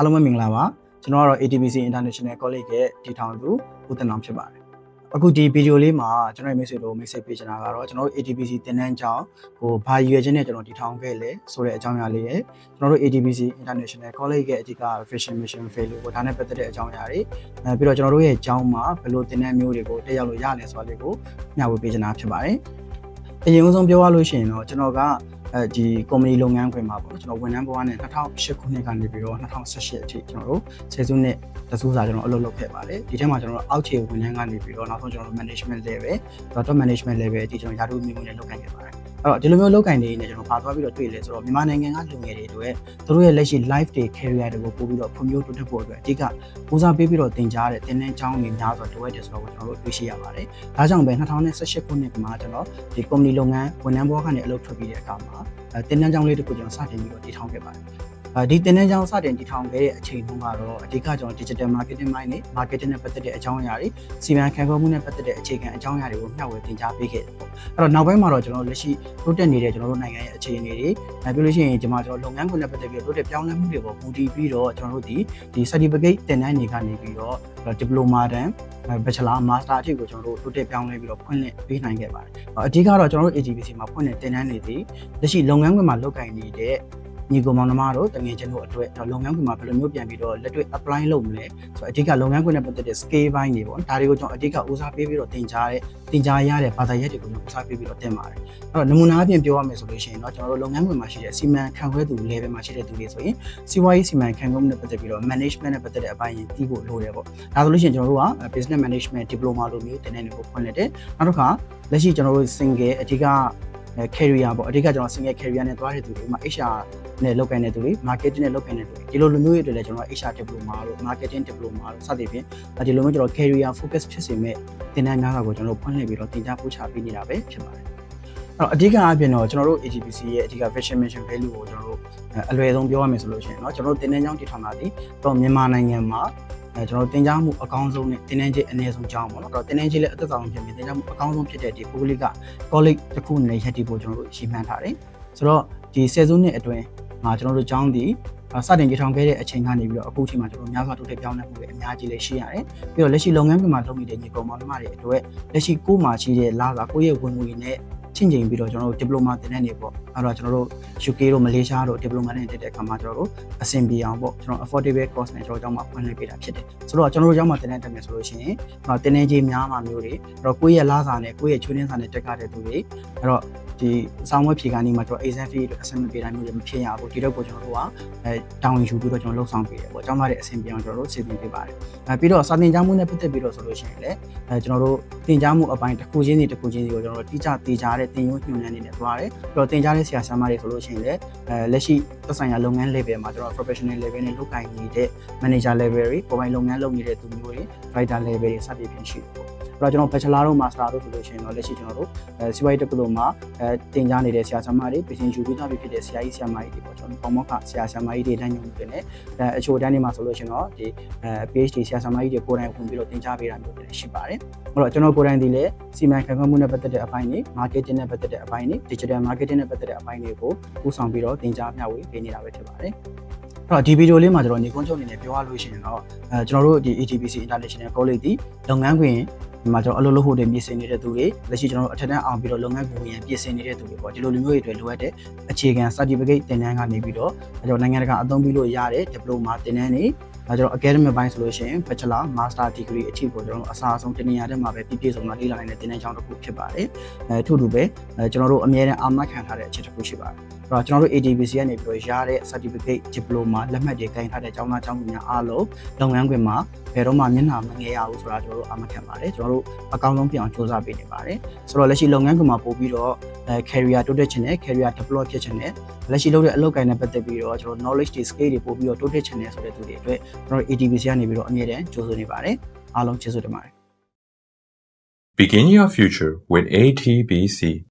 အားလုံးပဲမင်္ဂလာပါကျွန်တော်ကတော့ ATBC International College ရဲ့တည်ထောင်သူဦးတင်အောင်ဖြစ်ပါတယ်အခုဒီဗီဒီယိုလေးမှာကျွန်တော်ရဲ့မိတ်ဆွေတို့ message ပေးချင်တာကတော့ကျွန်တော်တို့ ATBC သင်တန်းကျောင်းဘာရည်ရွယ်ချက်နဲ့ကျွန်တော်တည်ထောင်ခဲ့လဲဆိုတဲ့အကြောင်းအရာလေးရယ်ကျွန်တော်တို့ ATBC International College ရဲ့အဓိက vision mission failure ကိုဒါနဲ့ပတ်သက်တဲ့အကြောင်းအရာတွေပြီးတော့ကျွန်တော်တို့ရဲ့ကျောင်းမှာဘယ်လိုသင်တန်းမျိုးတွေကိုတက်ရောက်လို့ရလဲဆိုတာလေးကိုမျှဝေပေးချင်တာဖြစ်ပါတယ်အရင်ဆုံးပြောရလို့ရှိရင်တော့ကျွန်တော်ကဒီ company လုပ်ငန်းခွင်မှာပေါ့ကျွန်တော်ဝန်ထမ်းဘဝနဲ့2008ခုနှစ်ကနေပြီးတော့2018အထိကျွန်တော်တို့ဆယ်စုနှစ်တစုစာကျွန်တော်အလုပ်လုပ်ခဲ့ပါတယ်ဒီထဲမှာကျွန်တော်တို့အောက်ခြေဝန်ထမ်းကနေပြီးတော့နောက်ဆုံးကျွန်တော်တို့ management level top management level အထိကျွန်တော်ရာထူးမျိုးမျိုးနဲ့လုပ်ကိုင်ခဲ့ပါတယ်အဲ့တော့ဒီလိုမျိုးလုပ်ကိုင်နေနေကျွန်တော်ပါသွားပြီးတော့တွေ့လဲဆိုတော့မြန်မာနိုင်ငံကလူငယ်တွေတို့ရဲ့သူတို့ရဲ့လက်ရှိ life day career တွေကိုပို့ပြီးတော့ဖွံ့ဖြိုးတိုးတက်ဖို့အတွက်အဓိကဦးစားပေးပြီးတော့သင်ကြားတဲ့သင်တန်းကျောင်းတွေများစွာလိုအပ်တယ်ဆိုတော့ကျွန်တော်တို့တွေ့ရှိရပါတယ်ဒါကြောင့်ပဲ2018ခုနှစ်မှာကျွန်တော်ဒီ company လုပ်ငန်းဝန်ထမ်းဘဝကနေအလုပ်ထွက်ပြီးတဲ့အခါမှာသင်တန်းကျောင်းလေးတစ်ခုကျွန်တော်စတင်ပြီးတော့တည်ထောင်ခဲ့ပါတယ်ဒီသင်တန်းကျောင်းစတင်တည်ထောင်ခဲ့တဲ့အချိန်တုန်းကတော့အဓိကကျွန်တော် digital marketing ပိုင်းနဲ့ marketing နဲ့ပတ်သက်တဲ့အကြောင်းအရာတွေစီမံခန့်ခွဲမှုနဲ့ပတ်သက်တဲ့အခြေခံအကြောင်းအရာတွေကိုမျှဝေသင်ကြားပေးခဲ့တယ်ပေါ့အဲ့တော့နောက်ပိုင်းမှာတော့ကျွန်တော်လက်ရှိတိုးတက်နေတဲ့ကျွန်တော်တို့နိုင်ငံရဲ့အခြေအနေတွေပြောလို့ရှိရင်ဒီမှာကျွန်တော်လုပ်ငန်းခွင်နဲ့ပတ်သက်ပြီးတိုးတက်ပြောင်းလဲမှုတွေပေါ်မူတည်ပြီးတော့ကျွန်တော်တို့ဒီ certificate သင်တန်းတွေကနေပြီးတော့ diploma တန်း bachelor master အထိကိုကျွန်တော်တို့တိုးတက်ပြောင်းလဲပြီးတော့ဖွင့်လှစ်ပေးနိုင်ခဲ့ပါတယ်အဓိကတော့ကျွန်တော်တို့ ATBC မှာဖွင့်တဲ့သင်တန်းတွေဒီလက်ရှိလုပ်ငန်းခွင်မှာလုပ်ကိုင်နေတဲ့ညီကောင်မောင်နှမတို့တငယ်ချင်းတို့အတွက်လုပ်ငန်းခွင်မှာဘယ်လိုမျိုးပြန်ပြီးတော့လက်တွေ့ apply လုပ်မလဲဆိုတော့အဓိကလုပ်ငန်းခွင်နဲ့ပတ်သက်တဲ့ scale ဘိုင်းတွေပေါ့ဒါတွေကိုကျွန်တော်အဓိကဦးစားပေးပြီးတော့သင်ကြားရတဲ့ဘာသာရပ်တွေကိုဦးစားပေးပြီးတော့သင်ပါတယ်အဲ့တော့နမူနာအပြင်ပြောရမယ်ဆိုလို့ရှိရင်တော့ကျွန်တော်တို့လုပ်ငန်းခွင်မှာရှိတဲ့စီမံခန့်ခွဲသူ level မှာရှိတဲ့သူတွေဆိုရင်စီးပွားရေးစီမံခန့်ခွဲမှုနဲ့ပတ်သက်ပြီးတော့ management နဲ့ပတ်သက်တဲ့အပိုင်းရင်သိဖို့လိုတယ်ပေါ့ဒါဆိုလို့ရှိရင်ကျွန်တော်တို့က business management diploma လိုမျိုးသင်တန်းတွေကိုဖွင့်လက်တယ်နောက်တစ်ခါလက်ရှိကျွန်တော်တို့ single အဓိကcareer ပေါ့အဓိကကျွန်တော် single career နဲ့သွားတဲ့သူတွေမှာ HR နဲ့လုပ်ကိုင်တဲ့သူတွေ marketing နဲ့လုပ်ကိုင်တဲ့သူတွေဒီလိုလူမျိုးတွေလည်းကျွန်တော် HR diploma တို့ marketing diploma တို့စသဖြင့်ဒီလိုမျိုးကျွန်တော် career focus ဖြစ်စေမဲ့သင်တန်းများစွာကိုကျွန်တော်ဖွင့်လှစ်ပြီးတော့သင်ကြားပို့ချပေးနေတာပဲဖြစ်ပါတယ်အဲ့တော့အဓိကအပြင်တော့ကျွန်တော်တို့ ATBC ရဲ့အဓိက vision mission value ကိုကျွန်တော်တို့အလွယ်ဆုံးပြောရမယ်ဆိုလို့ရှိရင်เนาะကျွန်တော်တို့သင်တန်းကျောင်းတည်ထောင်တာဒီတော့မြန်မာနိုင်ငံမှာကျွန်တော်တင်ကြားမှုအကောင်းဆုံးနဲ့တင်တန်းကြီးအနည်းဆုံးကျောင်းပေါ့နော်အဲ့တော့တင်တန်းကြီးလည်းအသက်ဆောင်ဖြစ်ပြီးတင်ကြားမှုအကောင်းဆုံးဖြစ်တဲ့ဒီပုဂ္ဂလိက college တစ်ခုနဲ့ရပ်တည်ဖို့ကျွန်တော်တို့ရှင်းမှန်းထားတယ်ဆိုတော့ဒီဆယ်စုနှစ်အတွင်းမှာကျွန်တော်တို့ကျောင်းဒီစတင်တည်ထောင်ခဲ့တဲ့အချိန်ကနေပြီးတော့အခုချိန်မှာကျွန်တော်များစွာတိုးတက်ပြောင်းလဲမှုတွေအများကြီးလည်းရှိရတယ်ပြီးတော့လက်ရှိလုပ်ငန်းခွင်မှာလုပ်နေတဲ့ညီကောင်မောင်နှမတွေအတွက်လက်ရှိကိုယ်မှာရှိတဲ့လာစာကိုယ့်ရဲ့ဝင်ငွေနဲ့ချင်းချင်းပြီးတော့ကျွန်တော်တို့ diploma သင်တန်းတွေပေါ့အဲ့တော့ကျွန်တော်တို့ UK တို့မလေးရှားတို့ diploma နဲ့တက်တဲ့အခါမှာကျွန်တော်တို့အဆင်ပြေအောင်ပေါ့ကျွန်တော် affordable cost နဲ့ကျွန်တော်ကျောင်းမှာဖွင့်လှစ်ပေးတာဖြစ်တယ်ဆိုတော့ကျွန်တော်တို့ကျောင်းမှာသင်တန်းတက်မယ်ဆိုလို့ရှိရင်သင်တန်းကြီးများမှာမျိုးတွေအဲ့တော့ကိုယ့်ရဲ့လာစာနဲ့ကိုယ့်ရဲ့ချွေးနှင်းစာနဲ့တက်ကြတဲ့သူတွေအဲ့တော့ဒီစောင်းဝဲဖြေကနေမှာကျွန်တော် exam fee အတွက်အဆင်မပြေတိုင်းမျိုးတွေမဖြစ်ရဘူးဒီတော့ကိုကျွန်တော်တို့ကတောင်းယူပြီးတော့ကျွန်တော်လှုပ်ဆောင်ပေးတယ်ပေါ့ကျောင်းသားတွေအဆင်ပြေအောင်ကျွန်တော်တို့စီစဉ်ပေးပါတယ်ပြီးတော့စာသင်ကြားမှုနဲ့ပတ်သက်ပြီးတော့ဆိုလို့ရှိရင်လည်းကျွန်တော်တို့သင်ကြားမှုအပိုင်းတစ်ခုချင်းစီကိုကျွန်တော်တို့တိကျသေချာတဲ့သင်ရိုးညွှန်နှံနေနဲ့သွားတယ်ပြီးတော့သင်ကြားတဲ့ဆရာဆရာမတွေဆိုလို့ရှိရင်လည်းလက်ရှိသက်ဆိုင်ရာလုပ်ငန်း level မှာကျွန်တော် professional level နဲ့လုပ်ကိုင်နေတဲ့ manager level တွေပုံမှန်လုပ်ငန်းလုပ်နေတဲ့သူမျိုးတွေ writer level တွေစသည်ဖြင့်ရှိတယ်ပေါ့အဲ့တော့ကျွန်တော် bachelor တို့ master တို့ဆိုလို့ရှိရင်တော့လက်ရှိကျွန်တော်တို့စီးပွားရေးတက္ကသိုလ်မှာသင်ကြားနေတဲ့ဆရာဆရာမတွေပြင်ယူပြီးသားဖြစ်တဲ့ဆရာကြီးဆရာမကြီးတွေပေါ့ကျွန်တော်ပေါမောက္ခဆရာဆရာမကြီးတွေတန်းညွှန်မှုတွေနဲ့အချို့တန်းတွေမှာဆိုလို့ရှိရင်တော့ဒီ PhD ဆရာဆရာမကြီးတွေကိုယ်တိုင်ဝင်ပြီးတော့သင်ကြားပေးတာမျိုးတွေရှိပါတယ်အဲ့တော့ကျွန်တော်ကိုယ်တိုင်ဒီလေစီမံခန့်ခွဲမှုနဲ့ပတ်သက်တဲ့အပိုင်းတွေ marketing နဲ့ပတ်သက်တဲ့အပိုင်းတွေ digital marketing နဲ့ပတ်သက်တဲ့အပိုင်းတွေကိုဦးဆောင်ပြီးတော့သင်ကြားမျှဝေပေးနေတာပဲဖြစ်ပါတယ်အဲ့တော့ဒီဗီဒီယိုလေးမှာကျွန်တော်ညီကုန်းချုပ်အနေနဲ့ပြောရလို့ရှိရင်တော့ကျွန်တော်တို့ဒီ ATBC International College ဒီလုပ်ငန်းခွင်ဒီမှာကျွန်တော်အလုပ်လုပ်ဖို့တင်ပြင်ဆင်နေတဲ့သူတွေလက်ရှိကျွန်တော်တို့အထက်တန်းအောင်ပြီးတော့လုပ်ငန်းခွင်ဝင်ပြင်ဆင်နေတဲ့သူတွေပေါ့ဒီလိုလူမျိုးတွေအတွက်လိုအပ်တဲ့အခြေခံ certificate သင်တန်းကနေပြီးတော့ကျွန်တော်နိုင်ငံတကာအသုံးပြုလို့ရတဲ့ diploma သင်တန်းတွေကျွန်တော် academic ဘိုင်းဆိုလို့ရှိရင် bachelor master degree အထိကိုကျွန်တော်အစားအဆုံးတနေရာတက်မှာပဲပြည့်စုံမှာလေ့လာနိုင်တဲ့သင်တန်းကျောင်းတစ်ခုဖြစ်ပါတယ်ထို့တူပဲကျွန်တော်တို့အများနဲ့အာမခံထားတဲ့အချက်တစ်ခုရှိပါတယ်အဲ့တော့ကျွန်တော်တို့ ATBC ကနေပြီးတော့ရတဲ့ certificate diploma လက်မှတ်တွေကင်ထားတဲ့ကျောင်းသားကျောင်းသူများအားလုံးလုပ်ငန်းခွင်မှာဘယ်တော့မှမျက်နှာမငယ်ရဘူးဆိုတာကျွန်တော်တို့အာမခံပါတယ်ကျွန်တော်တို့အကောင်းဆုံးပြအောင်စူးစမ်းပေးနေပါတယ်ဆိုတော့လက်ရှိလုပ်ငန်းခွင်မှာပို့ပြီးတော့career တိုးတက်ခြင်းနဲ့ career develop ဖြစ်ခြင်းနဲ့လက်ရှိလုပ်တဲ့အလုပ်ကိုင်နဲ့ပတ်သက်ပြီးတော့ကျွန်တော် knowledge တွေ skill တွေပို့ပြီးတော့တိုးတက်ခြင်းနဲ့ဆိုတဲ့သူတွေအတွက်ကျွန်တော် ATBC ကနေပြီးတော့အမြဲတမ်းကြိုးစားနေပါတယ်အားလုံးကျေးဇူးတင်ပါတယ် Begin your future with ATBC